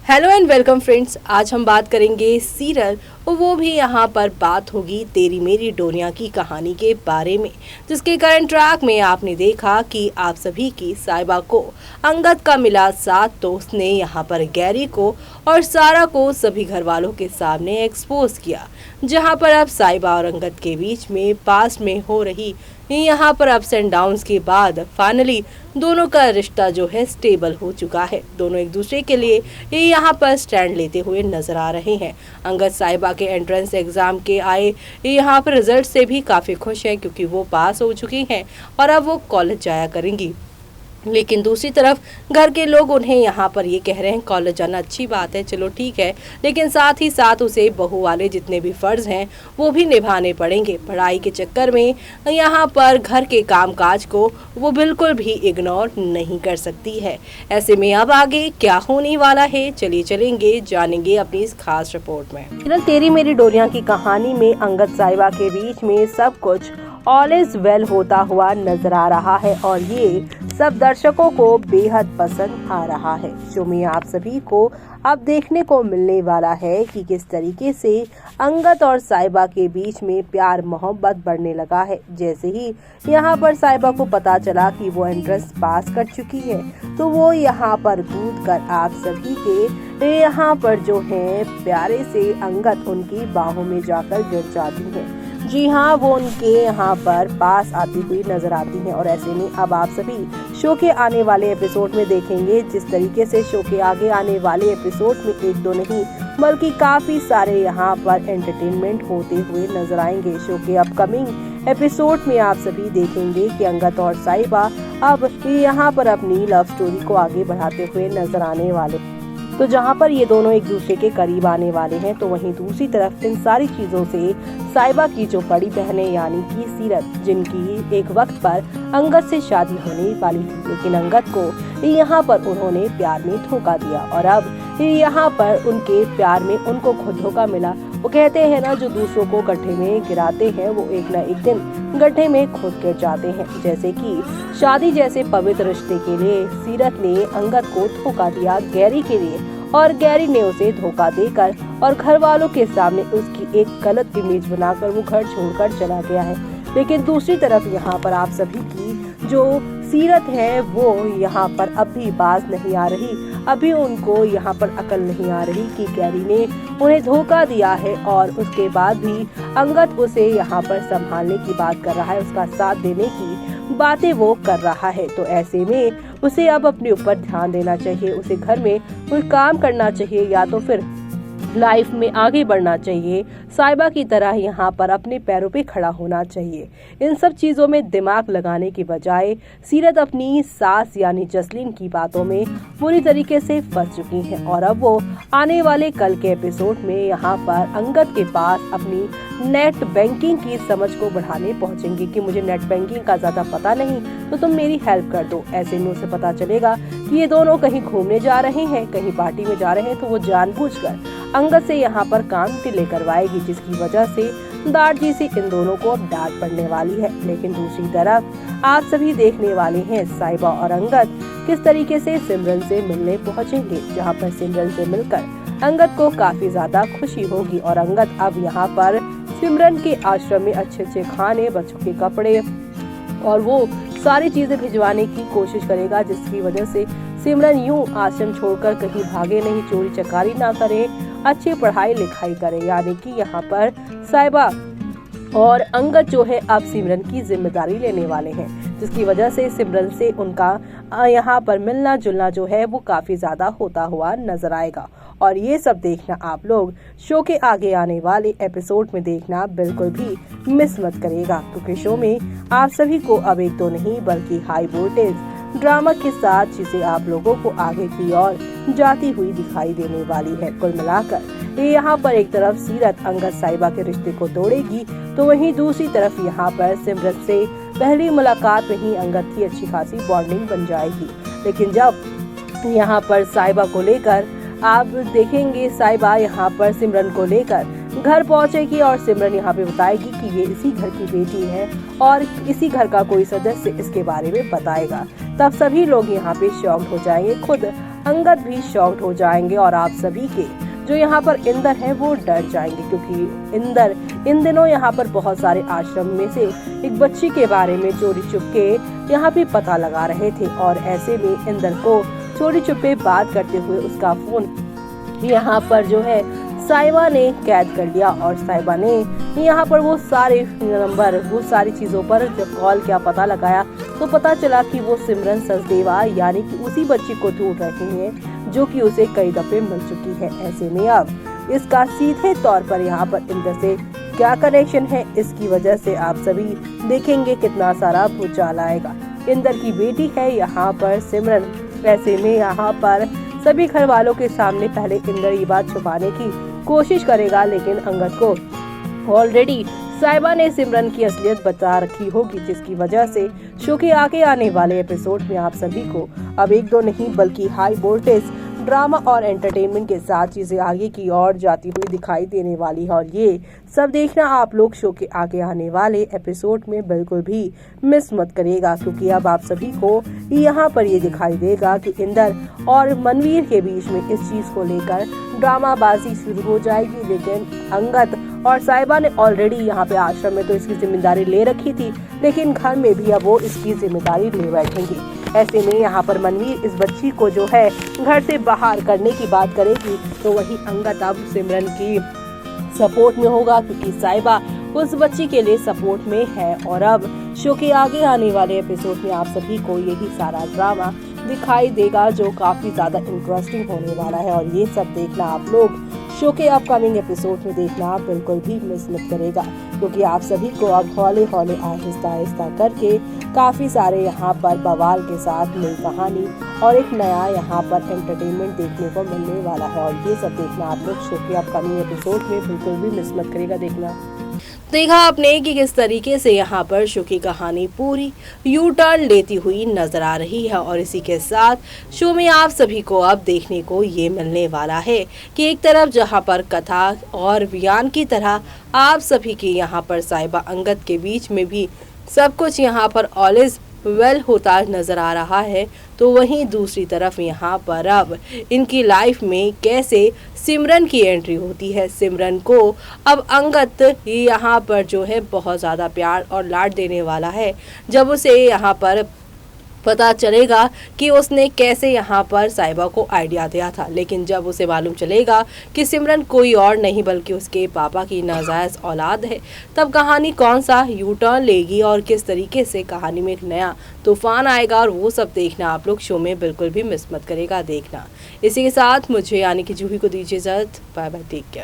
Hello and welcome friends. आज हम बात करेंगे सीरियल और वो भी यहाँ पर बात होगी तेरी मेरी डोरियां की कहानी के बारे में, जिसके करंट ट्रैक में आपने देखा कि आप सभी की साइबा को अंगद का मिला साथ, तो उसने यहाँ पर गैरी को और सारा को सभी घर वालों के सामने एक्सपोज किया, जहाँ पर अब साइबा और अंगद के बीच में पास्ट में हो रही यहाँ पर अप्स एंड डाउन्स के बाद फाइनली दोनों का रिश्ता जो है स्टेबल हो चुका है। दोनों एक दूसरे के लिए यहाँ पर स्टैंड लेते हुए नजर आ रहे हैं। अंगद साइबा के एंट्रेंस एग्जाम के आए यहाँ पर रिजल्ट से भी काफी खुश हैं, क्योंकि वो पास हो चुकी हैं और अब वो कॉलेज जाया करेंगी। लेकिन दूसरी तरफ घर के लोग उन्हें यहाँ पर ये कह रहे हैं कॉलेज जाना अच्छी बात है, चलो ठीक है, लेकिन साथ ही साथ उसे बहू वाले जितने भी फर्ज हैं वो भी निभाने पड़ेंगे। पढ़ाई के चक्कर में यहाँ पर घर के कामकाज को वो बिल्कुल भी इग्नोर नहीं कर सकती है। ऐसे में अब आगे क्या होने वाला है, चलिए चलेंगे जानेंगे अपनी इस खास रिपोर्ट में। तेरी मेरी डोरियां की कहानी में अंगद साहिबा के बीच में सब कुछ ऑल इज वेल होता हुआ नजर आ रहा है और ये सब दर्शकों को बेहद पसंद आ रहा है। शो में आप सभी को अब देखने को मिलने वाला है कि किस तरीके से अंगद और साइबा के बीच में प्यार मोहब्बत बढ़ने लगा है। जैसे ही यहाँ पर साइबा को पता चला कि वो एंट्रेंस पास कर चुकी है, तो वो यहाँ पर कूद कर आप सभी के यहाँ पर जो है प्यारे से अंगद उनकी बाहों में जाकर गिर जाती है। जी हाँ, वो उनके यहाँ पर पास आती हुई नजर आती हैं और ऐसे में अब आप सभी शो के आने वाले एपिसोड में देखेंगे जिस तरीके से शो के आगे आने वाले एपिसोड में एक दो नहीं बल्कि काफी सारे यहाँ पर एंटरटेनमेंट होते हुए नजर आएंगे। शो के अपकमिंग एपिसोड में आप सभी देखेंगे कि अंगद और साइबा अब यहाँ पर अपनी लव स्टोरी को आगे बढ़ाते हुए नजर आने वाले। तो जहाँ पर ये दोनों एक दूसरे के करीब आने वाले हैं, तो वहीं दूसरी तरफ इन सारी चीजों से साइबा की जो बड़ी बहनें यानी कि सीरत, जिनकी एक वक्त पर अंगद से शादी होने वाली थी, लेकिन अंगद को यहाँ पर उन्होंने प्यार में धोखा दिया और अब यहाँ पर उनके प्यार में उनको खुद धोखा मिला। वो कहते हैं ना, जो दूसरों को गड्ढे में गिराते हैं वो एक न एक दिन गड्ढे में खुद गिर जाते हैं। जैसे कि शादी जैसे पवित्र रिश्ते के लिए सीरत ने अंगद को धोखा दिया गैरी के लिए, और गैरी ने उसे धोखा देकर और घर वालों के सामने उसकी एक गलत इमेज बनाकर वो घर छोड़कर चला गया है। लेकिन दूसरी तरफ यहाँ पर आप सभी की जो सीरत है वो यहाँ पर अब भी बाज नहीं आ रही। अभी उनको यहाँ पर अकल नहीं आ रही कि गैरी ने उन्हें धोखा दिया है और उसके बाद भी अंगद उसे यहाँ पर संभालने की बात कर रहा है, उसका साथ देने की बातें वो कर रहा है। तो ऐसे में उसे अब अपने ऊपर ध्यान देना चाहिए, उसे घर में कोई काम करना चाहिए या तो फिर लाइफ में आगे बढ़ना चाहिए। साइबा की तरह यहाँ पर अपने पैरों पे खड़ा होना चाहिए। इन सब चीजों में दिमाग लगाने की बजाय सीरत अपनी सास यानी जसलीन की बातों में पूरी तरीके से फंस चुकी है और अब वो आने वाले कल के एपिसोड में यहाँ पर अंगद के पास अपनी नेट बैंकिंग की समझ को बढ़ाने पहुँचेंगे कि मुझे नेट बैंकिंग का ज्यादा पता नहीं, तो तुम मेरी हेल्प कर दो। ऐसे में उसे पता चलेगा कि ये दोनों कहीं घूमने जा रहे हैं, कहीं पार्टी में जा रहे हैं, तो वो जानबूझकर अंगद से यहाँ पर काम डिले करवाएगी, जिसकी वजह से दाट जी से इन दोनों को अब डांट पड़ने वाली है। लेकिन दूसरी तरफ आप सभी देखने वाले हैं साइबा और अंगद किस तरीके से सिमरन से मिलने पहुँचेंगे, जहाँ पर सिमरन से मिलकर अंगद को काफी ज्यादा खुशी होगी और अंगद अब यहाँ पर सिमरन के आश्रम में अच्छे अच्छे खाने, बच्चों के कपड़े और वो सारी चीजें भिजवाने की कोशिश करेगा, जिसकी वजह से सिमरन यूं आश्रम छोड़कर कहीं भागे नहीं, चोरी चकारी ना करे, अच्छी पढ़ाई लिखाई करे। यानी कि यहाँ पर साइबा और अंगद जो है अब सिमरन की जिम्मेदारी लेने वाले हैं, जिसकी वजह से सिमरन से उनका यहाँ पर मिलना जुलना जो है वो काफी ज्यादा होता हुआ नजर आएगा। और ये सब देखना आप लोग शो के आगे आने वाले एपिसोड में देखना बिल्कुल भी मिस मत करेगा, क्योंकि शो में आप सभी को अब एक तो नहीं बल्कि हाई वोल्टेज ड्रामा के साथ चीजें आप लोगों को आगे की ओर जाती हुई दिखाई देने वाली है। कुल मिलाकर यहाँ पर एक तरफ सीरत अंगद साहिबा के रिश्ते को तोड़ेगी, तो वहीं दूसरी तरफ यहाँ पर सिमरन से पहली मुलाकात में ही अंगद की अच्छी खासी बॉन्डिंग बन जाएगी। लेकिन जब यहाँ पर साहिबा को लेकर आप देखेंगे, साहिबा यहाँ पर सिमरन को लेकर घर पहुँचेगी और सिमरन यहाँ पे बताएगी कि ये इसी घर की बेटी है और इसी घर का कोई सदस्य इसके बारे में बताएगा, तब सभी लोग यहाँ पे शॉक्ड हो जाएंगे। खुद अंगद भी शॉक्ड हो जाएंगे और आप सभी के जो यहाँ पर इंदर है वो डर जाएंगे, क्योंकि इंदर इन दिनों यहाँ पर बहुत सारे आश्रम में से एक बच्ची के बारे में चोरी छुपके यहाँ पे पता लगा रहे थे और ऐसे में इंदर को चोरी छुपे बात करते हुए उसका फोन यहाँ पर जो है साहिबा ने कैद कर लिया और साहिबा ने यहाँ पर वो सारे नंबर वो सारी चीजों पर जब कॉल किया पता लगाया तो पता चला कि वो सिमरन सचदेवा यानी कि उसी बच्ची को ढूंढ रही है जो कि उसे कई दफे मिल चुकी है। ऐसे में अब इसका सीधे तौर पर यहाँ पर इंदर से क्या कनेक्शन है, इसकी वजह से आप सभी देखेंगे कितना सारा भूचाल आएगा। इंदर की बेटी है यहाँ पर सिमरन। ऐसे में यहाँ पर सभी घर वालों के सामने पहले इंदर ये बात छुपाने की कोशिश करेगा, लेकिन अंगद को ऑलरेडी साहिबा ने सिमरन की असलियत बता रखी होगी, जिसकी वजह से शो के आगे आने वाले एपिसोड में आप सभी को अब एक दो नहीं बल्कि हाई वोल्टेज ड्रामा और एंटरटेनमेंट के साथ चीजें आगे की ओर जाती हुई दिखाई देने वाली है और ये सब देखना आप लोग शो के आगे आने वाले एपिसोड में बिल्कुल भी मिस मत करिएगा, क्योंकि अब आप सभी को यहाँ पर ये दिखाई देगा कि इंदर और मनवीर के बीच में इस चीज को लेकर ड्रामाबाजी शुरू हो जाएगी। लेकिन अंगद और साहिबा ने ऑलरेडी यहाँ पे आश्रम में तो इसकी जिम्मेदारी ले रखी थी, लेकिन घर में भी अब वो इसकी जिम्मेदारी ले बैठेंगे। ऐसे में यहाँ पर मनवीर इस बच्ची को जो है घर से बाहर करने की बात करेगी, तो वही अंगद अब सिमरन की सपोर्ट में होगा, क्योंकि साहिबा उस बच्ची के लिए सपोर्ट में है। और अब शो के आगे आने वाले एपिसोड में आप सभी को यही सारा ड्रामा दिखाई देगा जो काफी ज्यादा इंटरेस्टिंग होने वाला है और ये सब देखना आप लोग शो के अपकमिंग एपिसोड में देखना बिल्कुल भी मिस मत करेगा, क्योंकि आप सभी को अब हौले हौले आहिस्ता आहिस्ता करके काफी सारे यहाँ पर बवाल के साथ नई कहानी और एक नया यहाँ पर एंटरटेनमेंट देखने को मिलने वाला है और ये सब देखना आप लोग शो के अपकमिंग एपिसोड में बिल्कुल भी मिस मत करेगा देखना। देखा आपने कि किस तरीके से यहाँ पर शो की कहानी पूरी यू टर्न लेती हुई नजर आ रही है और इसी के साथ शो में आप सभी को अब देखने को ये मिलने वाला है कि एक तरफ जहाँ पर कथा और बयान की तरह आप सभी की यहाँ पर साहिबा अंगद के बीच में भी सब कुछ यहाँ पर ऑल इज वेल होता नजर आ रहा है, तो वहीं दूसरी तरफ यहाँ पर अब इनकी लाइफ में कैसे सिमरन की एंट्री होती है। सिमरन को अब अंगद यहाँ पर जो है बहुत ज़्यादा प्यार और लाड देने वाला है, जब उसे यहाँ पर पता चलेगा कि उसने कैसे यहाँ पर साहिबा को आइडिया दिया था। लेकिन जब उसे मालूम चलेगा कि सिमरन कोई और नहीं बल्कि उसके पापा की नाजायज औलाद है, तब कहानी कौन सा यू टर्न लेगी और किस तरीके से कहानी में एक नया तूफान आएगा, और वो सब देखना आप लोग शो में बिल्कुल भी मिस मत करेगा देखना। इसी के साथ मुझे यानी कि जूही को दीजिए इजाजत। Bye bye, take care.